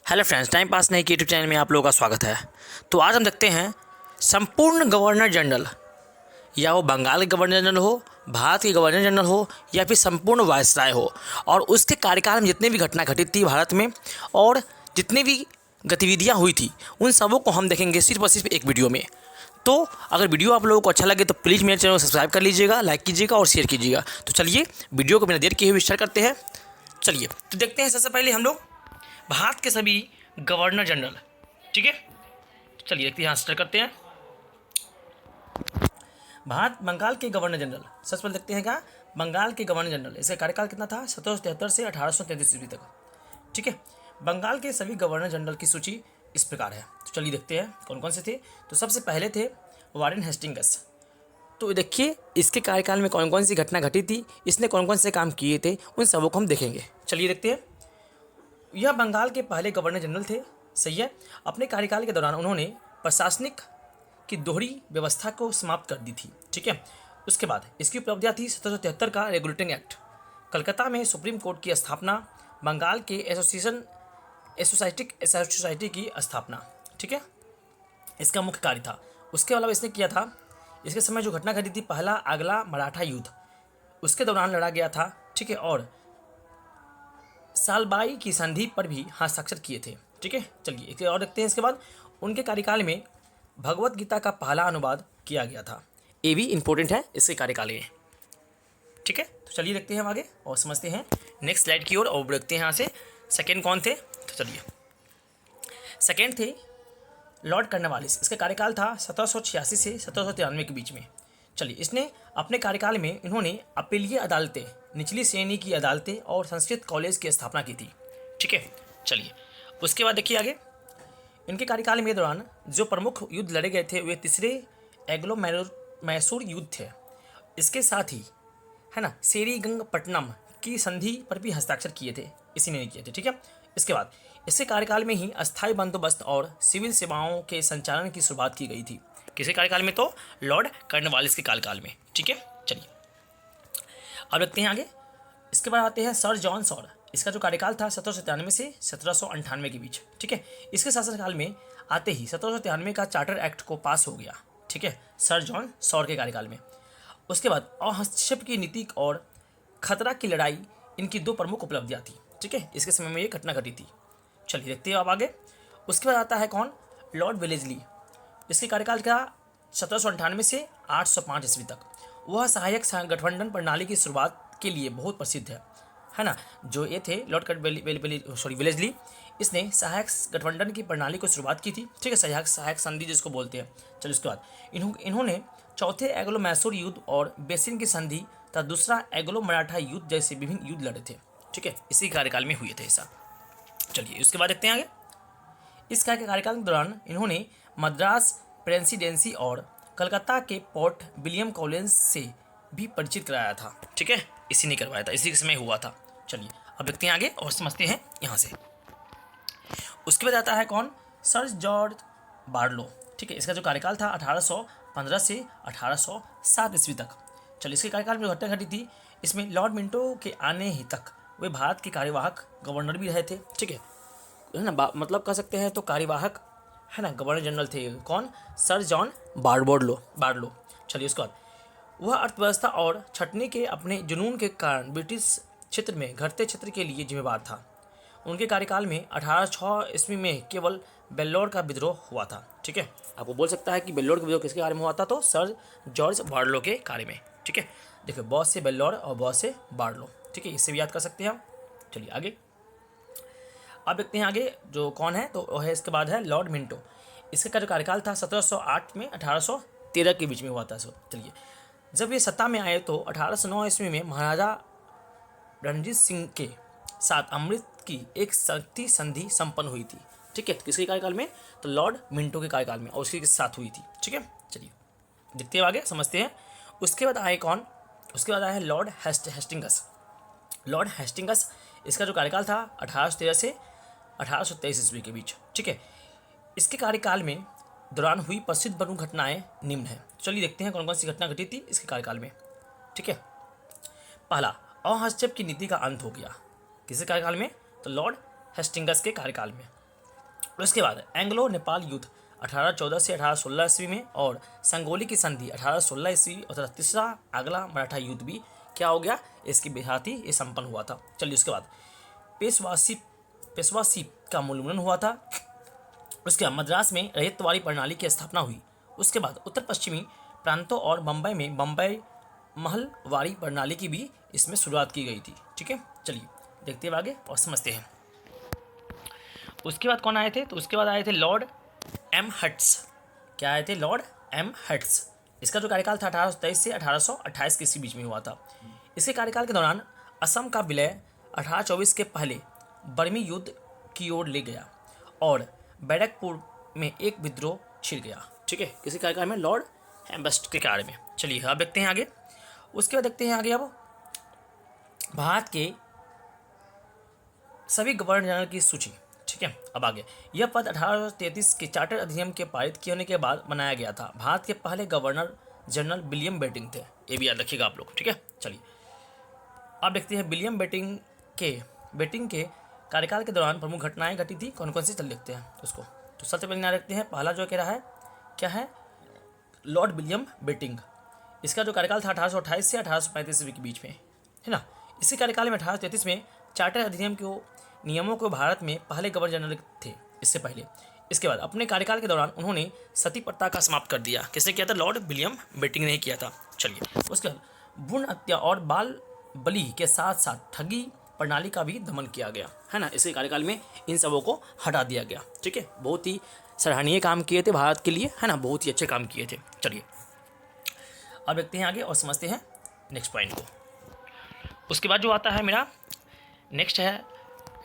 Hello friends, time pass नहीं की YouTube channel में आप लोगों का स्वागत है। तो आज हम देखते हैं संपूर्ण गवर्नर जनरल, या वो बंगाल के गवर्नर जनरल हो, भारत के गवर्नर जनरल हो, या फिर संपूर्ण वायसराय हो, और उसके कार्यकाल में जितनी भी घटना घटित थी भारत में और जितनी भी गतिविधियाँ हुई थी, उन सबों को हम देखेंगे सिर्फ और सिर्फ एक वीडियो में। तो अगर वीडियो आप लोगों को अच्छा लगे तो प्लीज़ मेरे चैनल को सब्सक्राइब कर लीजिएगा, लाइक कीजिएगा और शेयर कीजिएगा। तो चलिए वीडियो को बिना देर किए हुए स्टार्ट करते हैं। चलिए तो देखते हैं सबसे पहले हम लोग भारत के सभी गवर्नर जनरल। ठीक है, चलिए देखते हैं, यहाँ स्टार्ट करते हैं। भारत बंगाल के गवर्नर जनरल, सबसे पहले देखते हैं क्या बंगाल के गवर्नर जनरल, इसका कार्यकाल कितना था, 1773 से 1833 ईस्वी तक। ठीक है, बंगाल के सभी गवर्नर जनरल की सूची इस प्रकार है। तो चलिए देखते हैं कौन कौन से थे। तो सबसे पहले थे वारेन हेस्टिंग्स। तो देखिए इसके कार्यकाल में कौन कौन सी घटना घटी थी, इसने कौन कौन से काम किए थे, उन सबों को हम देखेंगे। चलिए देखते हैं। यह बंगाल के पहले गवर्नर जनरल थे। सही है। अपने कार्यकाल के दौरान उन्होंने प्रशासनिक की दोहरी व्यवस्था को समाप्त कर दी थी। ठीक है, उसके बाद इसकी उपलब्धियाँ थी 1773 का रेगुलेटिंग एक्ट, कलकत्ता में सुप्रीम कोर्ट की स्थापना, बंगाल के सोसाइटी की स्थापना। ठीक है, इसका मुख्य कार्य था। उसके अलावा इसने किया था, इसके समय जो घटना घटी थी, पहला अगला मराठा युद्ध, उसके दौरान लड़ा गया था। ठीक है, और सालबाई की संधि पर भी हस्ताक्षर किए थे। ठीक है, चलिए एक और देखते हैं। इसके बाद उनके कार्यकाल में भगवत गीता का पहला अनुवाद किया गया था। ये भी इंपॉर्टेंट है इसके कार्यकाल में। ठीक है, तो चलिए देखते हैं हम आगे और समझते हैं नेक्स्ट स्लाइड की ओर, और देखते हैं यहाँ से सेकेंड कौन थे। तो चलिए सेकेंड थे लॉर्ड कर्नवालिस। इसका कार्यकाल था 1786 से 1793 के बीच में। चलिए, इसने अपने कार्यकाल में इन्होंने अपीलीय अदालतें, निचली श्रेणी की अदालतें और संस्कृत कॉलेज की स्थापना की थी। ठीक है, चलिए उसके बाद देखिए आगे। इनके कार्यकाल में दौरान जो प्रमुख युद्ध लड़े गए थे वे तीसरे एग्लो मैसूर युद्ध थे। इसके साथ ही है ना सेरीगंगपट्टनम की संधि पर भी हस्ताक्षर किए थे, इसी ने किए थे। ठीक है, इसके बाद इसके कार्यकाल में ही अस्थायी बंदोबस्त और सिविल सेवाओं के संचालन की शुरुआत की गई थी। किसके कार्यकाल में? तो लॉर्ड कर्नवालिस के कार्यकाल में। ठीक है, चलिए अब देखते हैं आगे। इसके बाद आते हैं सर जॉन सॉर। इसका जो कार्यकाल था 1797 से 1798 के बीच। ठीक है, इसके शासनकाल में आते ही 1793 का चार्टर एक्ट को पास हो गया। ठीक है, सर जॉन सॉर के कार्यकाल में। उसके बाद हस्तक्षेप की नीति और खतरा की लड़ाई, इनकी दो प्रमुख उपलब्धियाँ थी। ठीक है, इसके समय में ये घटना घटी थी। चलिए देखते हैं अब आगे। उसके बाद आता है कौन? Lord Wellesley. इसके कार्यकाल का 1798 से 805 ईस्वी तक। वह सहायक गठबंधन प्रणाली की शुरुआत के लिए बहुत प्रसिद्ध है ना। जो ये थे लॉर्ड वेलेस्ली, इसने सहायक गठबंधन की प्रणाली को शुरुआत की थी। ठीक है, सहायक संधि जिसको बोलते हैं। चलिए उसके बाद इन्होंने चौथे एग्लो मैसूर युद्ध और बेसिन की संधि तथा दूसरा एग्लो मराठा युद्ध जैसे विभिन्न युद्ध लड़े थे। ठीक है, इसी कार्यकाल में हुए थे ऐसा। चलिए उसके बाद देखते हैं आगे। इस कार्यकाल के दौरान इन्होंने मद्रास प्रेसिडेंसी और कलकत्ता के पोर्ट विलियम कॉलेज से भी परिचित कराया था। ठीक है, इसी ने करवाया था, इसी के समय हुआ था। चलिए अब देखते हैं आगे और समझते हैं यहाँ से। उसके बाद आता है कौन? Sir George Barlow. ठीक है, इसका जो कार्यकाल था 1815 से 1807 ईस्वी तक। चलिए, इसके कार्यकाल में जो घटना घटी थी, इसमें लॉर्ड मिंटो के आने ही तक वे भारत के कार्यवाहक गवर्नर भी रहे थे। ठीक है ना, मतलब कह सकते हैं तो कार्यवाहक है ना गवर्नर जनरल थे। कौन? Sir John Barlow. चलिए उसके बाद वह अर्थव्यवस्था और छटनी के अपने जुनून के कारण ब्रिटिश क्षेत्र में घटते क्षेत्र के लिए जिम्मेदार था। उनके कार्यकाल में 1806 ईस्वी में केवल बेल्लोर का विद्रोह हुआ था। ठीक है, आपको बोल सकता है कि बेल्लोर का विद्रोह किसके कार्य में हुआ था? तो सर जॉर्ज बार्लो के कार्य में। ठीक है, देखिए बहुत से बेल्लोर और बहुत से बार्लो। ठीक है, इससे भी याद कर सकते हैं हम। चलिए आगे अब देखते हैं आगे जो कौन है, तो वह है इसके बाद है लॉर्ड मिंटो। इसका जो कार्यकाल था 1708 में 1813 के बीच में हुआ था। चलिए, जब ये सत्ता में आए तो 1809 ईस्वी में महाराजा रणजीत सिंह के साथ अमृत की एक शक्ति संधि संपन्न हुई थी। ठीक है, किसके कार्यकाल में? तो लॉर्ड मिंटो के कार्यकाल में, और उसी के साथ हुई थी। ठीक है, चलिए देखते हैं आगे, समझते हैं। उसके बाद आए कौन? उसके बाद आए लॉर्ड हेस्टिंग्स। लॉर्ड हेस्टिंग्स, इसका जो कार्यकाल था 1813 से 1823 ईस्वी के बीच। ठीक है, इसके कार्यकाल में दौरान हुई प्रसिद्ध प्रमुख घटनाएं निम्न है। चलिए देखते हैं कौन कौन सी घटना घटी थी इसके कार्यकाल में। ठीक है, पहला, हस्तक्षेप की नीति का अंत हो गया। किसके कार्यकाल में? तो लॉर्ड हेस्टिंग्स के कार्यकाल में। उसके बाद एंग्लो नेपाल युद्ध 1814 से 1816 ईस्वी में, और संगोली की संधि 1816 ईस्वी, और तीसरा अगला मराठा युद्ध भी क्या हो गया, इसकी बिहाती ये संपन्न हुआ था। चलिए उसके बाद पेशवासी का मूलमंडन हुआ था। उसके बाद मद्रास में रैयतवाड़ी प्रणाली की स्थापना हुई। उसके बाद उत्तर पश्चिमी प्रांतों और बम्बई में बम्बई महलवाड़ी प्रणाली की भी इसमें शुरुआत की गई थी। ठीक है, चलिए देखते हैं आगे और समझते हैं। उसके बाद कौन आए थे, तो उसके बाद आए थे लॉर्ड एम हट्स। क्या आए थे, लॉर्ड एम हट्स। इसका जो कार्यकाल था 1823 से 1828 के इसी बीच में हुआ था। इसके कार्यकाल के दौरान असम का विलय 1824 के पहले बर्मी युद्ध की ओर ले गया और बैरकपुर में एक विद्रोह छिड़ गया। ठीक है, किसी कार्यकाल में, लॉर्ड एम्बस्ट के कार्य में। चलिए अब देखते हैं आगे। उसके बाद देखते हैं आगे अब भारत के सभी गवर्नर जनरल की सूची। ठीक है, अब आगे यह पद 1833 के चार्टर अधिनियम के पारित किए होने के बाद बनाया गया था। भारत के पहले गवर्नर जनरल विलियम बेटिंग थे, ये भी याद रखिएगा आप लोग। ठीक है, चलिए अब देखते हैं विलियम बेटिंग के कार्यकाल के दौरान प्रमुख घटनाएं घटी थी कौन कौन सी, चल देखते हैं उसको। तो सबसे पहले यहाँ रखते हैं, पहला जो कह रहा है क्या है, लॉर्ड विलियम बेटिंग। इसका जो कार्यकाल था 1828 से 1835 ईस्वी के बीच में, है ना। इसी कार्यकाल में 1833 में चार्टर अधिनियम के नियमों को भारत में पहले गवर्नर जनरल थे इससे पहले। इसके बाद अपने कार्यकाल के दौरान उन्होंने सती प्रथा का समाप्त कर दिया। किसने किया था, लॉर्ड विलियम बेटिंग ने किया था। चलिए उसके बाद भ्रूण हत्या और बाल बलि के साथ साथ ठगी प्रणाली का भी दमन किया गया, है ना। इसी कार्यकाल में इन सबों को हटा दिया गया। ठीक है, बहुत ही सराहनीय काम किए थे भारत के लिए, है ना, बहुत ही अच्छे काम किए थे। चलिए अब देखते हैं आगे और समझते हैं नेक्स्ट पॉइंट को। उसके बाद जो आता है मेरा नेक्स्ट है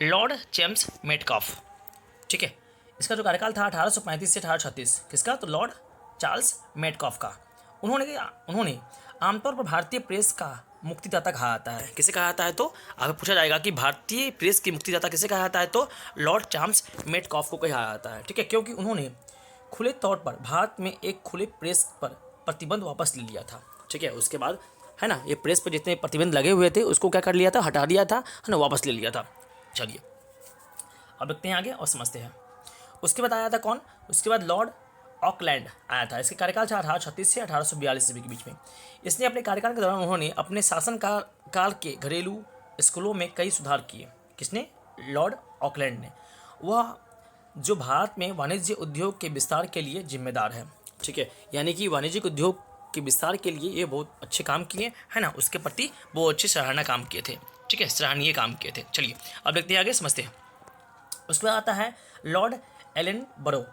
लॉर्ड जेम्स मेटकाफ। ठीक है, इसका जो कार्यकाल था 1835 से 1836, किसका, तो लॉर्ड चार्ल्स मेटकाफ का। उन्होंने आमतौर पर भारतीय प्रेस का मुक्तिदाता कहा जाता है। किसे कहा जाता है, तो आगे पूछा जाएगा कि भारतीय प्रेस की मुक्तिदाता किसे कहा जाता है, तो लॉर्ड चार्ल्स मेटकाफ को कहा जाता है। ठीक है, क्योंकि उन्होंने खुले तौर पर भारत में एक खुले प्रेस पर प्रतिबंध वापस ले लिया था। ठीक है, उसके बाद, है ना, ये प्रेस पर जितने प्रतिबंध लगे हुए थे उसको क्या कर लिया था, हटा दिया था, है ना, वापस ले लिया था। चलिए अब देखते हैं आगे और समझते हैं। उसके बाद आया था कौन, उसके बाद लॉर्ड ऑकलैंड आया था। इसके कार्यकाल था 1836 से 1842 ईस्वी के बीच में। इसने अपने कार्यकाल के दौरान उन्होंने अपने शासन काल के घरेलू स्कूलों में कई सुधार किए। किसने, लॉर्ड ऑकलैंड ने। वह जो भारत में वाणिज्य उद्योग के विस्तार के लिए जिम्मेदार है। ठीक है, यानी कि वाणिज्यिक उद्योग के विस्तार के लिए ये बहुत अच्छे काम किए, है ना, उसके प्रति बहुत अच्छे सराहना काम किए थे। ठीक है, सराहनीय काम किए थे। चलिए अब देखते हैं आगे, समझते हैं। उसके बाद आता है लॉर्ड एलन बरो।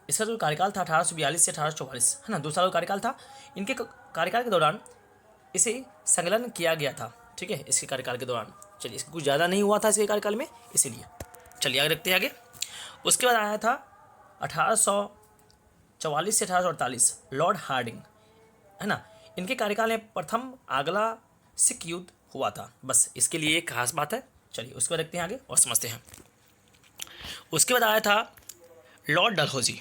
इसका जो कार्यकाल था 1842 से 1844, है ना, 2 साल का कार्यकाल था। इनके कार्यकाल के दौरान इसे संकलन किया गया था। ठीक है, इसके कार्यकाल के दौरान, चलिए इसका कुछ ज़्यादा नहीं हुआ था इसके कार्यकाल में, इसीलिए। चलिए आगे देखते हैं आगे। उसके बाद आया था 1844 से 1848 लॉर्ड हार्डिंग, है ना। इनके कार्यकाल में प्रथम आगला सिख युद्ध हुआ था, बस इसके लिए एक खास बात है। चलिए उसके बाद देखते हैं आगे और समझते हैं। उसके बाद आया था लॉर्ड डलहौजी।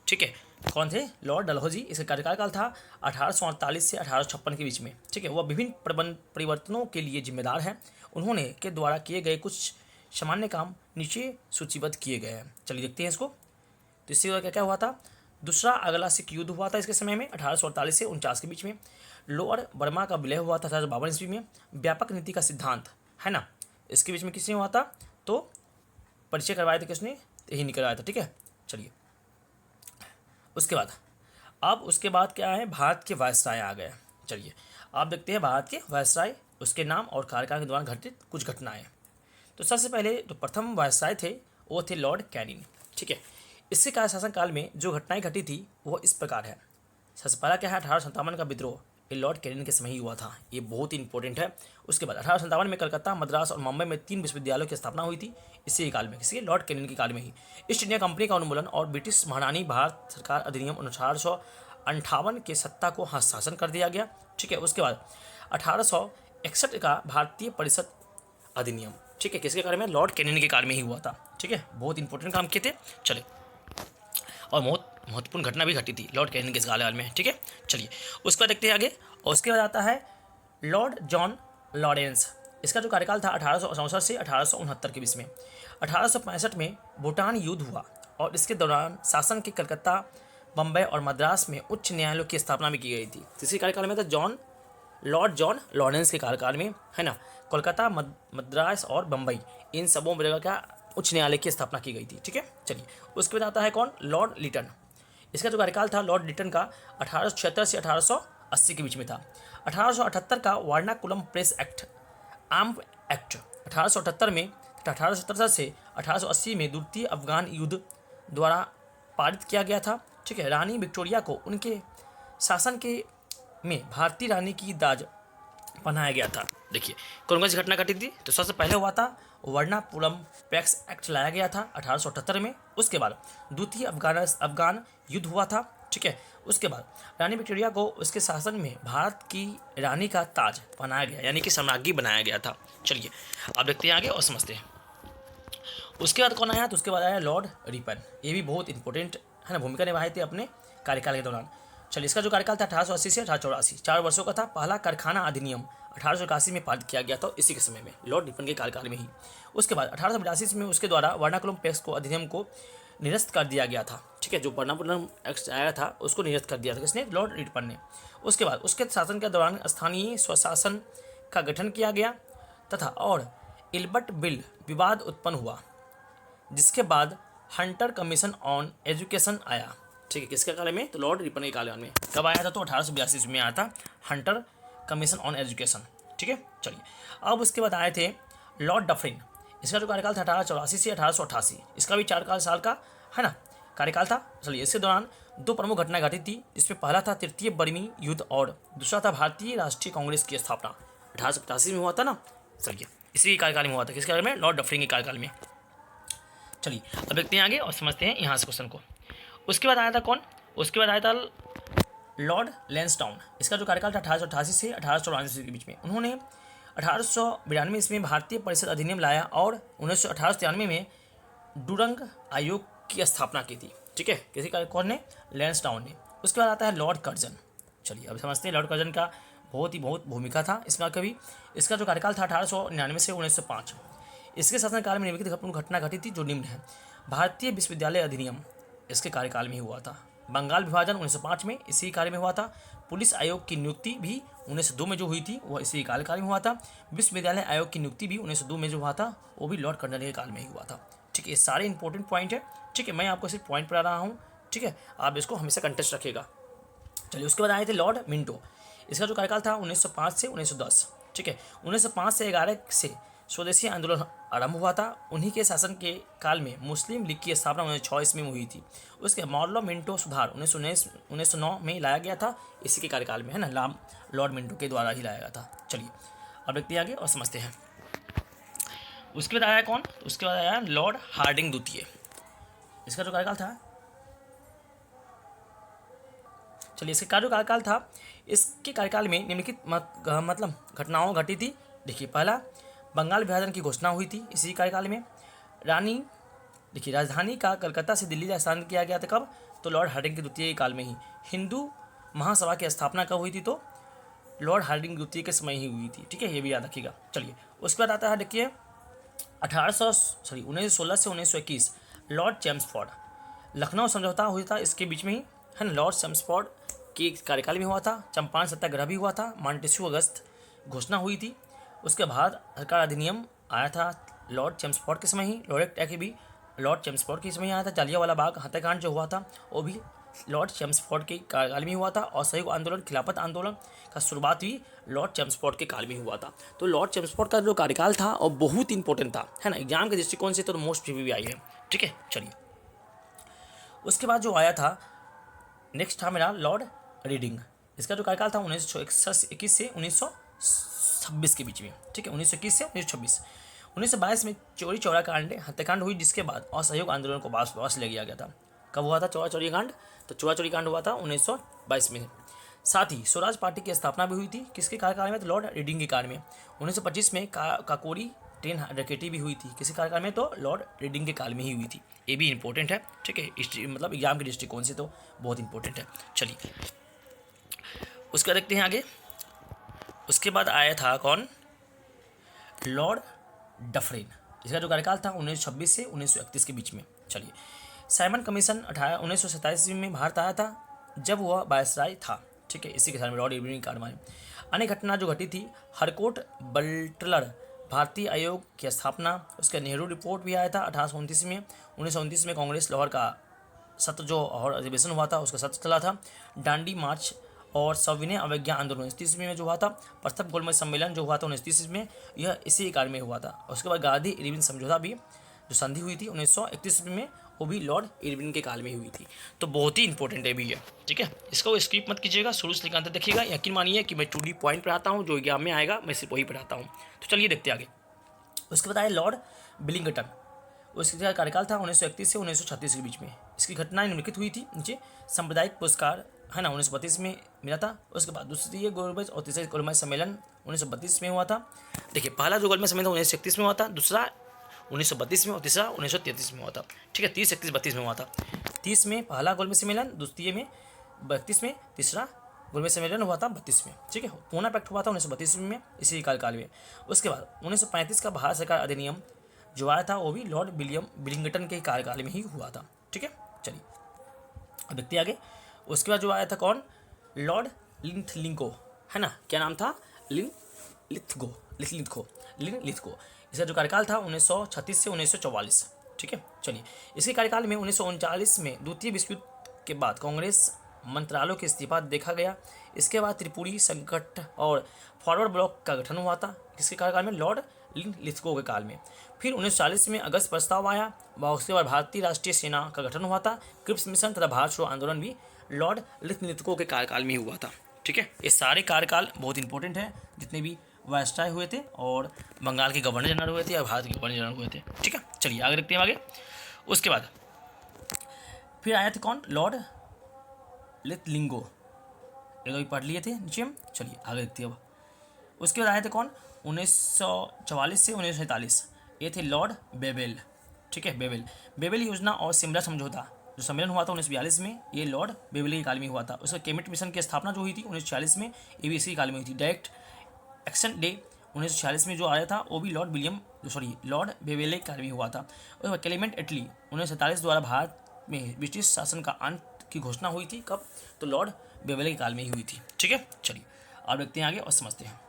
ठीक है, कौन थे, लॉर्ड डलहौजी। इसका कार्यकाल था 1848 से 1856 के बीच में। ठीक है, वह विभिन्न परिवर्तनों के लिए जिम्मेदार है। उन्होंने के द्वारा किए गए कुछ सामान्य काम नीचे सूचीबद्ध किए गए हैं। चलिए देखते हैं इसको। तो इससे क्या क्या हुआ था, दूसरा अगला सिख युद्ध हुआ था इसके समय में 1848 से 49 के बीच में। लोअर बर्मा का विलय हुआ था 1852 ईस्वी में। व्यापक नीति का सिद्धांत, है ना, इसके बीच में किसने हुआ था, तो परिचय करवाया था किसने, यही नहीं करवाया था। ठीक है, चलिए उसके बाद क्या है, भारत के वायसराय आ गए। चलिए आप देखते हैं भारत के वायसराय, उसके नाम और कार्यकाल के दौरान घटित कुछ घटनाएं। तो सबसे पहले जो प्रथम वायसराय थे वो थे लॉर्ड कैनिंग। ठीक है, इसके शासन काल में जो घटनाएं घटी थी वो इस प्रकार है। सबसे पहला क्या है, 1857 का विद्रोह, ये लॉर्ड कैनिंग के समय ही हुआ था, ये बहुत ही इंपॉर्टेंट है। उसके बाद 1857 में कलकत्ता, मद्रास और मुंबई में 3 विश्वविद्यालयों की स्थापना हुई थी, इसी काल में, किसी लॉर्ड कैनिंग के काल में ही। ईस्ट इंडिया कंपनी का उन्मूलन और ब्रिटिश महारानी भारत सरकार अधिनियम 1858 के सत्ता को हस्ताक्षर कर दिया गया। ठीक है, उसके बाद 1861 का भारतीय परिषद अधिनियम, ठीक है, किसके कार्य में, लॉर्ड कैनिंग के कार्य में ही हुआ था। ठीक है, बहुत इंपॉर्टेंट काम किए थे। चले, और बहुत महत्वपूर्ण घटना भी घटी थी लॉर्ड कैनिंग के इस काल में। ठीक है, चलिए उसके बाद देखते हैं आगे। और उसके बाद आता है लॉर्ड जॉन लॉरेंस। इसका जो कार्यकाल था 1864 से 1869 के बीच में। 1865 में भूटान युद्ध हुआ और इसके दौरान शासन के कलकत्ता, बम्बई और मद्रास में उच्च न्यायालयों की स्थापना भी की गई थी। किसके कार्यकाल में था? लॉर्ड जॉन लॉरेंस के कार्यकाल में, है ना। कोलकाता, मद्रास और बम्बई, इन सबों जगह का उच्च न्यायालय की स्थापना की गई थी। ठीक है, चलिए उसके बाद आता है कौन? लॉर्ड लिटन। इसका जो कार्यकाल था लॉर्ड लिटन का 1876 से 1880 के बीच में था। 1878 का वार्नाकुलम प्रेस एक्ट, आर्म एक्ट 1878 में, 1877 से 1880 में द्वितीय अफगान युद्ध द्वारा पारित किया गया था। ठीक है, रानी विक्टोरिया को उनके शासन के में भारतीय रानी की दाज बनाया गया था। देखिए कौन कौन सी घटना घटी थी? तो सबसे पहले हुआ था वर्नाकुलम पैक्स एक्ट लाया गया था 1878 में। उसके बाद द्वितीय अफगान युद्ध हुआ था। ठीक है, उसके बाद रानी विक्टोरिया को उसके शासन में भारत की रानी का ताज बनाया गया, यानी कि सम्राज्ञी बनाया गया था। चलिए अब देखते हैं आगे और समझते हैं। उसके बाद कौन आया? तो उसके बाद आया लॉर्ड रिपन। ये भी बहुत इंपॉर्टेंट है ना, भूमिका निभाए थे अपने कार्यकाल के दौरान। चलिए इसका जो कार्यकाल था 1880 से 1884, 4 वर्षों का था। पहला कारखाना अधिनियम 1881 में पारित किया गया था, इसी के समय में लॉर्ड रिपन के कार्यकाल में ही। उसके बाद 1882 में उसके द्वारा वर्नाकुलम पैक्स को अधिनियम को निरस्त कर दिया गया था। ठीक है, जो वर्नाकुलम एक्ट आया था उसको निरस्त कर दिया था किसने? लॉर्ड रिपन ने। उसके बाद उसके शासन के दौरान स्थानीय स्वशासन का गठन किया गया तथा और इल्बर्ट बिल विवाद उत्पन्न हुआ, जिसके बाद हंटर कमीशन ऑन एजुकेशन आया। ठीक है, किसके काल में? तो लॉर्ड रिपन के काल में। कब आया था? तो 1882 में आया था हंटर कमीशन ऑन एजुकेशन। ठीक है, चलिए अब उसके बाद आए थे लॉर्ड डफरिन। इसका जो कार्यकाल था 1884 से 1888, इसका भी 4 साल का है ना कार्यकाल था। चलिए इसके दौरान 2 प्रमुख घटनाएं घटी थी, जिसमें पहला था तृतीय बर्मी युद्ध और दूसरा था भारतीय राष्ट्रीय कांग्रेस की स्थापना 1885 में हुआ था ना। चलिए इसी कार्यकाल में हुआ था, किसके काल में? लॉर्ड डफरिन के कार्यकाल में। चलिए अब देखते हैं आगे और समझते हैं यहाँ से क्वेश्चन को। उसके बाद आया था कौन? उसके बाद आया था लॉर्ड लैंसडाउन। इसका जो कार्यकाल था 1888 से 1884 के बीच में। उन्होंने 1892 ईस्वी में भारतीय परिषद अधिनियम लाया और 1893 में डुरंग आयोग की स्थापना की थी। ठीक है, किसी का? कौन ने? लैंसडाउन ने। उसके बाद आता है लॉर्ड कर्जन। चलिए अब समझते हैं लॉर्ड कर्जन का बहुत भूमिका था इसमें कभी। इसका जो कार्यकाल था 1899 से 1905। इसके शासनकाल में निम्नलिखित घटना घटी थी जो निम्न है। भारतीय विश्वविद्यालय अधिनियम इसके कार्यकाल में ही हुआ था। बंगाल विभाजन 1905 में इसी कार्य में हुआ था। पुलिस आयोग की नियुक्ति भी 1902 में जो हुई थी वह इसी कार्यकाल में हुआ था। विश्वविद्यालय आयोग की नियुक्ति भी 1902 में जो हुआ था वो भी लॉर्ड कर्जन के काल में ही हुआ था। ठीक है, ये सारे इंपॉर्टेंट पॉइंट है। ठीक है, मैं आपको सिर्फ पॉइंट पढ़ा रहा हूँ। ठीक है, आप इसको हमेशा कंटेस्ट रखिएगा। चलिए उसके बाद आए थे लॉर्ड मिंटो। इसका जो कार्यकाल था 1905 से 1910। ठीक है, 1905 से 11 से स्वदेशी आंदोलन आरंभ हुआ था। उन्हीं के शासन के काल में मुस्लिम लीग की स्थापना 1906 ईस्वी में हुई थी। उसके मॉडलो मिंटो सुधार 1909 में लाया गया था, इसी के कार्यकाल में है ना, लॉर्ड मिंटो के द्वारा ही लाया गया था। चलिए अब देखते हैं आगे और समझते हैं। उसके बाद आया कौन? उसके बाद आया लॉर्ड हार्डिंग द्वितीय। इसका जो कार्यकाल था, चलिए इसका जो कार्यकाल था, इसके कार्यकाल में निम्नलिखित मतलब घटनाओं घटी थी। देखिए पहला बंगाल विभाजन की घोषणा हुई थी इसी कार्यकाल में। देखिए राजधानी का कलकत्ता से दिल्ली स्थानांतरित किया गया था कब? तो लॉर्ड हार्डिंग के द्वितीय काल में ही। हिंदू महासभा की स्थापना कब हुई थी? तो लॉर्ड हार्डिंग द्वितीय के समय ही हुई थी। ठीक है, ये भी याद रखिएगा। चलिए उसके बाद आता है देखिए 1916 से 1921 लॉर्ड चैम्सफोर्ड। लखनऊ समझौता हुआ था इसके बीच में ही है ना, लॉर्ड चैम्सफोर्ड के कार्यकाल में हुआ था। चंपारण सत्याग्रह भी हुआ था। मॉन्टेस्क्यू अगस्त घोषणा हुई थी। उसके बाद सरकार अधिनियम आया था लॉर्ड चैम्सफोर्ड के समय ही। लॉरेट एक्ट भी लॉर्ड चैम्सफोर्ड के समय ही आया था। जालियांवाला बाग हत्याकांड जो हुआ था वो भी लॉर्ड चैम्सफोर्ड के कार्यकाल में हुआ था। और सहयोग आंदोलन, खिलाफत आंदोलन का शुरुआत भी लॉर्ड चैम्सफोर्ड के काल में हुआ था। तो लॉर्ड चैम्सफोर्ड का जो कार्यकाल था और बहुत इंपॉर्टेंट था है ना, एग्जाम के दृष्टिकोण से तो मोस्ट भी आई है। ठीक है, चलिए उसके बाद जो आया था नेक्स्ट था मेरा लॉर्ड रीडिंग। इसका जो कार्यकाल था 1921 से 1926 के बीच में। ठीक है, 1921 से 1926। 1922 में चोरी चौरा कांड हत्याकांड हुई, जिसके बाद असहयोग आंदोलन को वापस ले लिया गया था। कब हुआ था चौरा चोरी कांड? तो चौरा चोरी कांड हुआ था 1922 में। साथ ही स्वराज पार्टी की स्थापना भी हुई थी। किसके कार्यकाल में? तो लॉर्ड रीडिंग के काल में। 1925 में काकोरी ट्रेन डकैती भी हुई थी। किसी कार्यकाल में? तो लॉर्ड रीडिंग के काल में ही हुई थी। ये भी इंपॉर्टेंट है। ठीक है, हिस्ट्री मतलब एग्जाम के दृष्टिकोण से तो बहुत इंपॉर्टेंट है। चलिए उसका देखते हैं आगे। उसके बाद आया था कौन? Lord Dufferin. इसका जो कार्यकाल था 1926 से 1931 के बीच में। चलिए साइमन कमीशन 1927 में भारत आया था जब वह वायसराय था। ठीक है, इसी के साथ में लॉर्ड इरविन की कार्रवाई। अन्य घटना जो घटी थी, हरकोट बटलर भारतीय आयोग की स्थापना, उसका नेहरू रिपोर्ट भी आया था 1829 में। 1929 में कांग्रेस लाहौर का सत्र जो और अधिवेशन हुआ था उसका सत्र चला था। डांडी मार्च और सविनय अवज्ञा आंदोलन 1930 में जो हुआ था। प्रथम गोलमेज सम्मेलन जो हुआ था 1930 में, यह इसी कार्य में हुआ था। उसके बाद गांधी इरविन समझौता भी जो संधि हुई थी 1931 में, वो भी लॉर्ड इरविन के काल में हुई थी। तो बहुत ही इंपॉर्टेंट है भी है। ठीक है, इसको स्किप मत कीजिएगा, शुरू से लेकर अंत देखिएगा। यकीन मानिए कि मैं 2D पॉइंट पढ़ाता हूँ, जो एग्जाम में आएगा मैं सिर्फ वही पढ़ाता हूँ। तो चलिए देखते आगे। उसके बाद आए लॉर्ड बिलिंगटन। उसका कार्यकाल था 1931 से 1936 के बीच में। इसकी घटनाएं निम्नलिखित हुई थी नीचे। सांप्रदायिक पुरस्कार है ना 1932 में मिला था। उसके बाद दूसरी गोलमेज और तीसरा गोलमेज सम्मेलन 1932 में हुआ था। देखिए, पहला जो गोलमेज सम्मेलन 1931 में हुआ था, दूसरा 1932 में और तीसरा 1933 में हुआ था। ठीक है, 30, 31, 32 में हुआ था। 30 में पहला गोलमेज सम्मेलन, द्वितीय में 32 में, तीसरा गोलमेज सम्मेलन हुआ था 32 में। ठीक है, पूना पैक्ट हुआ था 1932 में, इसी कार्यकाल में। उसके बाद 1935 का भारत सरकार अधिनियम जो आया था वो भी लॉर्ड बिलिंगटन के कार्यकाल में ही हुआ था। ठीक है, चलिए अब देखते आगे। उसके बाद जो आया था कौन, लॉर्ड लिंथलिंको, है ना, क्या नाम था, लिथगो। इसका जो कार्यकाल था 1936 से 1944। ठीक है, चलिए इसके कार्यकाल में 1939 में द्वितीय विश्व युद्ध के बाद कांग्रेस मंत्रालयों के इस्तीफा देखा गया। इसके बाद त्रिपुरी संकट और फॉरवर्ड ब्लॉक का गठन हुआ था। इसके कार्यकाल में लॉर्ड लिथगो के काल में। फिर 1940 में अगस्त प्रस्ताव आया। उसके बाद भारतीय राष्ट्रीय सेना का गठन हुआ था। क्रिप्स मिशन तथा भारत छोड़ो आंदोलन भी लॉर्ड लिथगो के कार्यकाल में हुआ था। ठीक है, ये सारे कार्यकाल बहुत इंपॉर्टेंट है, जितने भी वायसराय हुए थे और बंगाल के गवर्नर जनरल हुए थे और भारत के गवर्नर जनरल हुए थे। ठीक है, चलिए आगे देखते हैं आगे। उसके बाद फिर आया थे कौन, लॉर्ड लिथलिंगो, ये पढ़ लिए थे नीचे हम। चलिए आगे देखते हैं अब। उसके बाद आए थे कौन, 1944 से 1947, ये थे लॉर्ड बेवेल। ठीक है, बेवेल योजना और शिमला समझौता जो सम्मेलन हुआ था 1942 में, ये लॉर्ड बेवेल के काल में हुआ था। उसका कैबिनेट मिशन की स्थापना जो हुई थी 1946 में, ये भी इसी काल में हुई थी। डायरेक्ट एक्शन डे 1946 में जो आया था वो भी लॉर्ड बेवेल के काल में हुआ था। उसके बाद क्लेमेंट एटली 1947 द्वारा भारत में ब्रिटिश शासन का अंत की घोषणा हुई थी। कब, तो लॉर्ड बेवेल के काल में ही हुई थी। ठीक है, चलिए अब देखते हैं आगे और समझते हैं।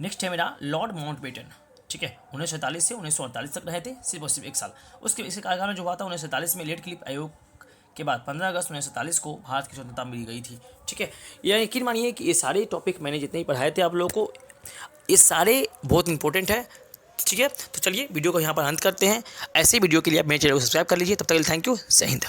नेक्स्ट है मेरा लॉर्ड माउंटबेटन। ठीक है, 1947 से 1948 तक रहे थे, सिर्फ और सिर्फ 1 साल। उसके इसी कार्यकाल में जो हुआ था 1947 में लेट क्लिप आयोग के बाद 15 अगस्त 1947 को भारत की स्वतंत्रता मिल गई थी। ठीक है, यह यकीन मानिए कि ये सारे टॉपिक मैंने जितने ही पढ़ाए थे आप लोगों को, ये सारे बहुत इंपॉर्टेंट है। ठीक है, तो चलिए वीडियो को यहाँ पर अंत करते हैं। ऐसे वीडियो के लिए आप मेरे चैनल को सब्सक्राइब कर लीजिए। तब तक के लिए थैंक यू, जय हिंद।